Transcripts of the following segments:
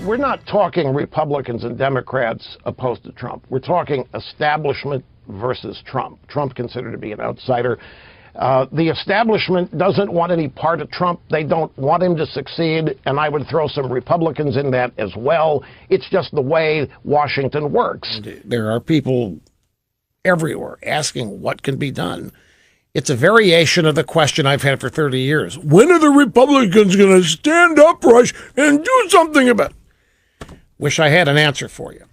we're not talking Republicans and Democrats opposed to Trump. We're talking establishment versus Trump. Trump considered to be an outsider. The establishment doesn't want any part of Trump. They don't want him to succeed, and I would throw some Republicans in that as well. It's just the way Washington works. There are people everywhere asking what can be done. It's a variation of the question I've had for 30 years. When are the Republicans going to stand up, Rush, and do something about it? Wish I had an answer for you.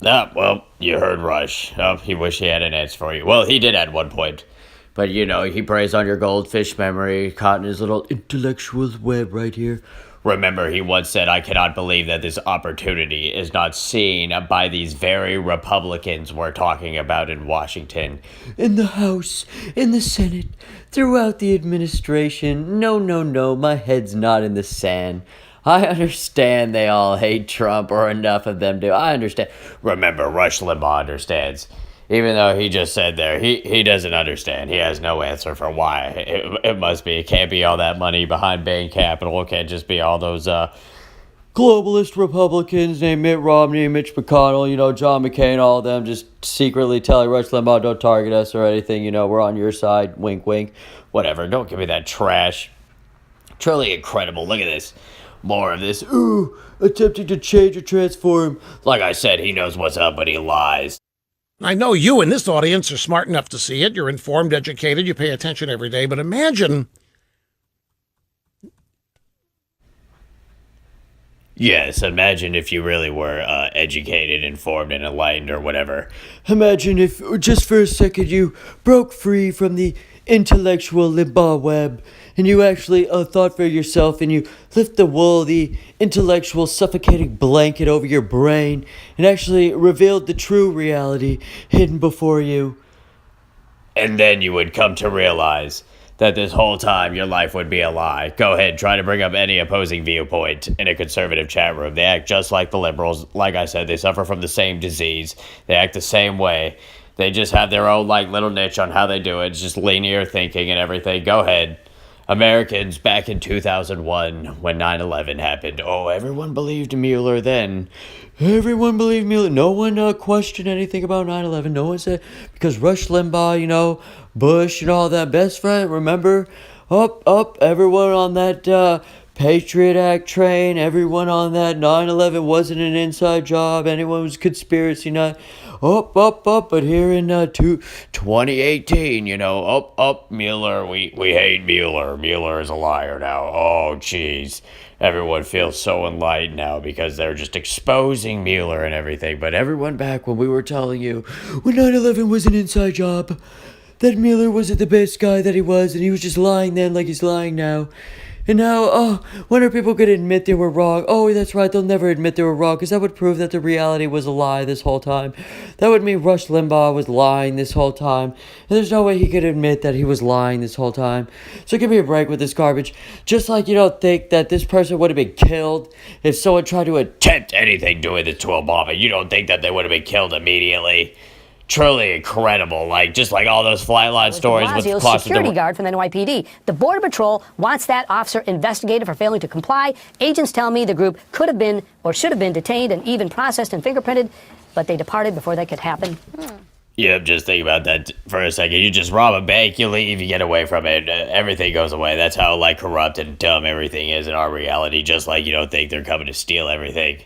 Well, you heard Rush. He wished he had an answer for you. Well, he did at one point. But, he preys on your goldfish memory, caught in his little intellectual web right here. Remember, he once said, I cannot believe that this opportunity is not seen by these very Republicans we're talking about in Washington. In the House, in the Senate, throughout the administration. No, my head's not in the sand. I understand they all hate Trump, or enough of them do. I understand. Remember, Rush Limbaugh understands. Even though he just said there, he doesn't understand. He has no answer for why. It must be. It can't be all that money behind Bain Capital. It can't just be all those globalist Republicans named Mitt Romney, Mitch McConnell, John McCain, all of them just secretly telling Rush Limbaugh, don't target us or anything. We're on your side. Wink, wink. Whatever. Don't give me that trash. Truly incredible. Look at this. More of this. Ooh, attempting to change or transform. Like I said, he knows what's up, but he lies. I know you in this audience are smart enough to see it. You're informed, educated, you pay attention every day. But imagine... Yes, imagine if you really were educated, informed, and enlightened or whatever. Imagine if, just for a second, you broke free from the intellectual Limbaugh web, and you actually thought for yourself, and you lift the wool, the intellectual suffocating blanket over your brain, and actually revealed the true reality hidden before you. And then you would come to realize that this whole time your life would be a lie. Go ahead, try to bring up any opposing viewpoint in a conservative chat room. They act just like the liberals. Like I said, they suffer from the same disease. They act the same way. They just have their own little niche on how they do it. It's just linear thinking and everything. Go ahead. Americans back in 2001 when 9/11 happened. Oh, everyone believed Mueller then. Everyone believed Mueller. No one questioned anything about 9/11. No one said, because Rush Limbaugh, Bush and all that, best friend, remember? Everyone on that Patriot Act train, everyone on that 9/11 wasn't an inside job. Anyone was conspiracy nut. But here in 2018, Mueller, we hate Mueller. Mueller is a liar now. Oh, jeez. Everyone feels so enlightened now because they're just exposing Mueller and everything. But everyone back when we were telling you when 9/11 was an inside job, that Mueller wasn't the best guy that he was, and he was just lying then like he's lying now. And now, when are people going to admit they were wrong? Oh, that's right, they'll never admit they were wrong, because that would prove that the reality was a lie this whole time. That would mean Rush Limbaugh was lying this whole time, and there's no way he could admit that he was lying this whole time. So give me a break with this garbage. Just like you don't think that this person would have been killed if someone tried to attempt anything doing this to Obama. You don't think that they would have been killed immediately. Truly incredible, just like all those flightline stories with security guard from the NYPD. The Border Patrol wants that officer investigated for failing to comply. Agents tell me the group could have been or should have been detained and even processed and fingerprinted, but they departed before that could happen. Yep, just think about that for a second. You just rob a bank, you leave, you get away from it, everything goes away. That's how corrupt and dumb everything is in our reality. Just like you don't think they're coming to steal everything.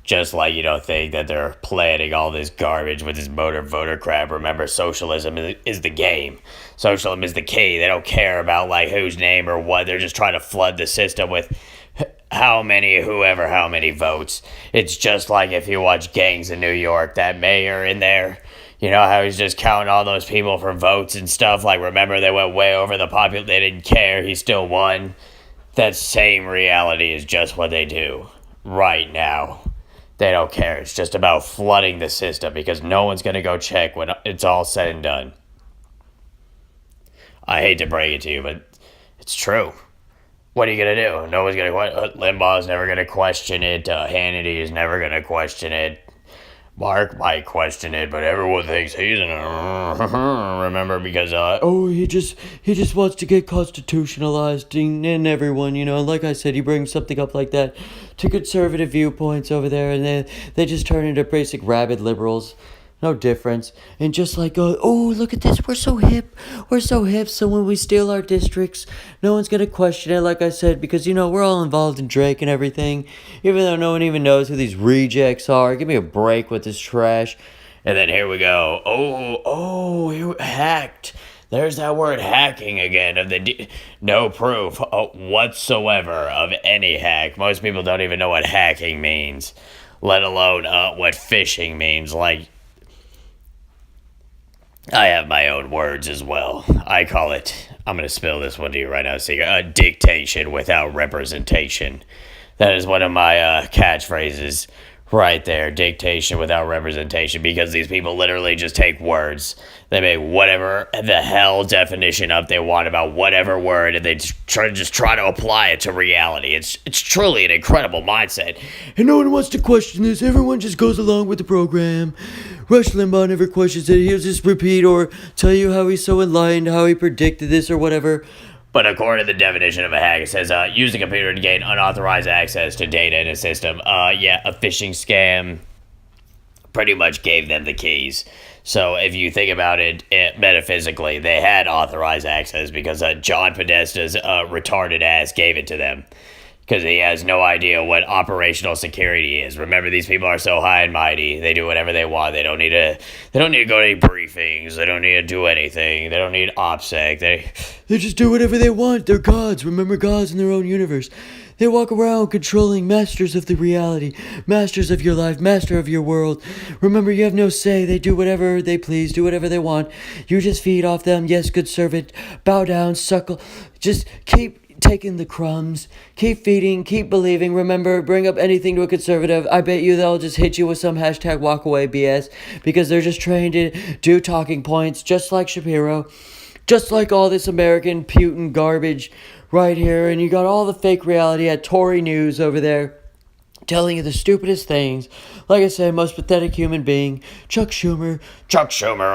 Just like you don't think that they're planning all this garbage with this motor voter crap. Remember, socialism is the game. Socialism is the key. They don't care about whose name or what. They're just trying to flood the system with how many votes. It's just like if you watch Gangs in New York, that mayor in there, how he's just counting all those people for votes and stuff. Remember, they went way over the population. They didn't care. He still won. That same reality is just what they do right now. They don't care. It's just about flooding the system because no one's going to go check when it's all said and done. I hate to break it to you, but it's true. What are you going to do? No one's going to question. Limbaugh's never going to question it. Hannity is never going to question it. Mark might question it, but everyone thinks he's an remember because he just wants to get constitutionalized in everyone, like I said, he brings something up like that to conservative viewpoints over there, and they just turn into basic rabid liberals. No difference. And just like, look at this, we're so hip, so when we steal our districts, no one's gonna question it, like I said, because, we're all involved in Drake and everything, even though no one even knows who these rejects are. Give me a break with this trash. And then here we go. Hacked. There's that word hacking again. No proof whatsoever of any hack. Most people don't even know what hacking means, let alone what phishing means. Like, I have my own words as well. I call it, I'm going to spill this one to you right now, dictation without representation. That is one of my catchphrases right there, dictation without representation, because these people literally just take words. They make whatever the hell definition up they want about whatever word, and they just try to apply it to reality. It's truly an incredible mindset. And no one wants to question this. Everyone just goes along with the program. Rush Limbaugh never questions it. He'll just repeat or tell you how he's so enlightened, how he predicted this or whatever. But according to the definition of a hack, it says, use the computer to gain unauthorized access to data in a system. A phishing scam pretty much gave them the keys. So if you think about it metaphysically, they had authorized access because John Podesta's retarded ass gave it to them. Because he has no idea what operational security is. Remember, these people are so high and mighty. They do whatever they want. They don't need to go to any briefings. They don't need to do anything. They don't need OPSEC. They just do whatever they want. They're gods. Remember, gods in their own universe. They walk around controlling, masters of the reality, masters of your life, master of your world. Remember, you have no say. They do whatever they please, do whatever they want. You just feed off them. Yes, good servant. Bow down, suckle. Just keep taking the crumbs, keep feeding, keep believing. Remember, bring up anything to a conservative. I bet you they'll just hit you with some hashtag walk away BS because they're just trying to do talking points, just like Shapiro, just like all this American Putin garbage right here. And you got all the fake reality at Tory News over there telling you the stupidest things. Like I said, most pathetic human being, Chuck Schumer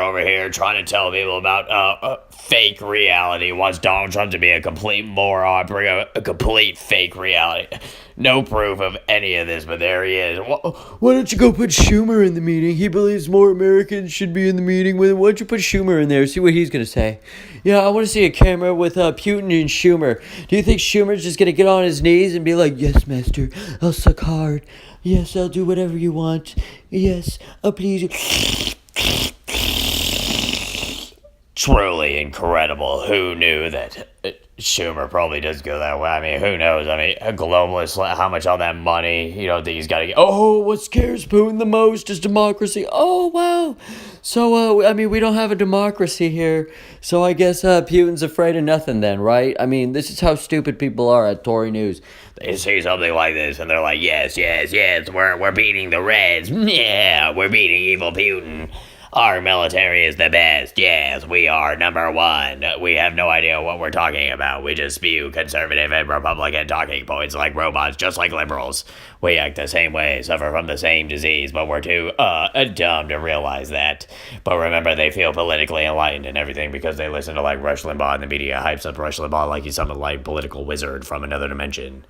over here trying to tell people about fake reality, wants Donald Trump to be a complete moron, bring a complete fake reality. No proof of any of this, but there he is. Why don't you go put Schumer in the meeting? He believes more Americans should be in the meeting. Why don't you put Schumer in there? See what he's going to say. Yeah, I want to see a camera with Putin and Schumer. Do you think Schumer's just going to get on his knees and be like, yes, master, I'll suck hard. Yes, I'll do whatever you want. Yes, please. Truly incredible. Who knew that Schumer probably does go that way? I mean, who knows? I mean, a globalist, how much all that money, you don't think he's got to get... Oh, what scares Putin the most is democracy. Oh, wow. So, we don't have a democracy here. So I guess Putin's afraid of nothing then, right? I mean, this is how stupid people are at Tory News. They say something like this, and they're like, yes, we're beating the Reds. Yeah, we're beating evil Putin. Our military is the best. Yes, we are number one. We have no idea what we're talking about. We just spew conservative and Republican talking points like robots, just like liberals. We act the same way, suffer from the same disease, but we're too dumb to realize that. But remember, they feel politically enlightened and everything because they listen to like Rush Limbaugh, and the media hypes up Rush Limbaugh like he's some like political wizard from another dimension.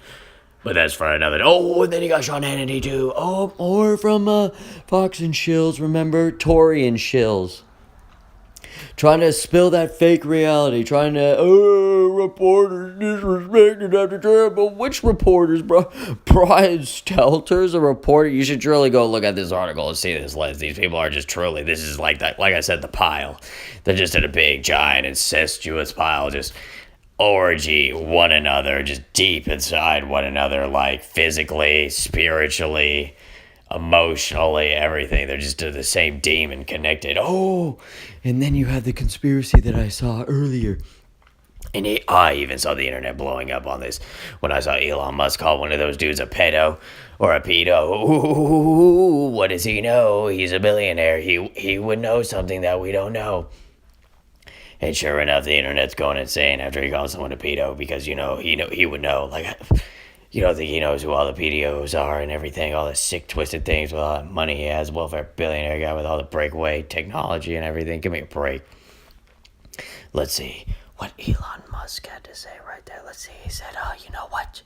But that's for another... Oh, and then you got Sean Hannity, too. Oh, or from Fox and Shills, remember? Tory and Shills. Trying to spill that fake reality. Trying to... reporters disrespected after Trump. But which reporters, bro? Brian Stelter's a reporter? You should truly go look at this article and see this list. These people are just truly... This is like that. Like I said, the pile. They're just in a big, giant, incestuous pile. Just... orgy one another, just deep inside one another, like physically, spiritually, emotionally, everything. They're just the same demon connected. Oh, and then you have the conspiracy that I saw earlier. And I even saw the internet blowing up on this when I saw Elon Musk call one of those dudes a pedo or a pedo. Ooh, what does he know? He's a billionaire. He would know something that we don't know. And sure enough, the internet's going insane after he calls someone a pedo because, he would know. Like, You don't think he knows who all the PDOs are and everything, all the sick, twisted things with all that money he has, welfare billionaire guy with all the breakaway technology and everything. Give me a break. Let's see what Elon Musk had to say right there. Let's see. He said, you know what?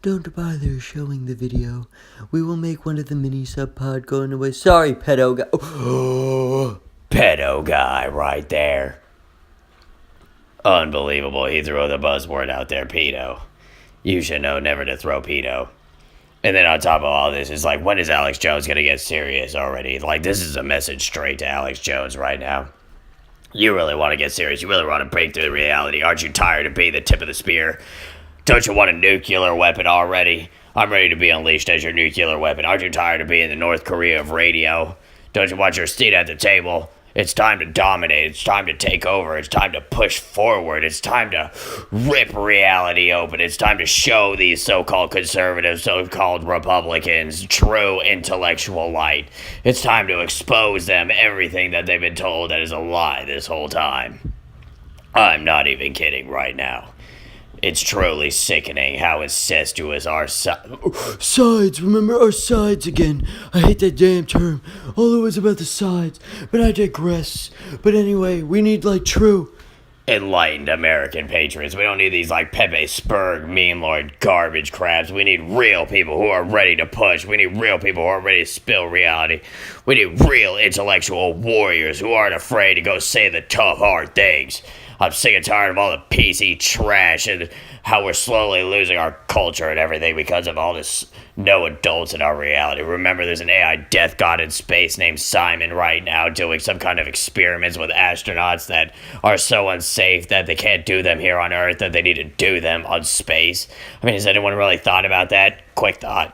Don't bother showing the video. We will make one of the mini sub-pod going away. Sorry, pedo guy. Pedo guy right there. Unbelievable. He threw the buzzword out there, pedo. You should know never to throw pedo. And then on top of all this, it's like, when is Alex Jones going to get serious already? Like, this is a message straight to Alex Jones right now. You really want to get serious. You really want to break through reality. Aren't you tired of being the tip of the spear? Don't you want a nuclear weapon already? I'm ready to be unleashed as your nuclear weapon. Aren't you tired of being the North Korea of radio? Don't you want your seat at the table? It's time to dominate. It's time to take over. It's time to push forward. It's time to rip reality open. It's time to show these so-called conservatives, so-called Republicans, true intellectual light. It's time to expose them everything that they've been told that is a lie this whole time. I'm not even kidding right now. It's truly sickening how incestuous our sides, remember our sides again. I hate that damn term. All it was about the sides, but I digress. But anyway, we need true enlightened American patriots. We don't need these Pepe Spurg, meme lord garbage crabs. We need real people who are ready to push. We need real people who are ready to spill reality. We need real intellectual warriors who aren't afraid to go say the tough, hard things. I'm sick and tired of all the PC trash and how we're slowly losing our culture and everything because of all this no adults in our reality. Remember, there's an AI death god in space named Simon right now doing some kind of experiments with astronauts that are so unsafe that they can't do them here on Earth, that they need to do them on space. I mean, has anyone really thought about that? Quick thought.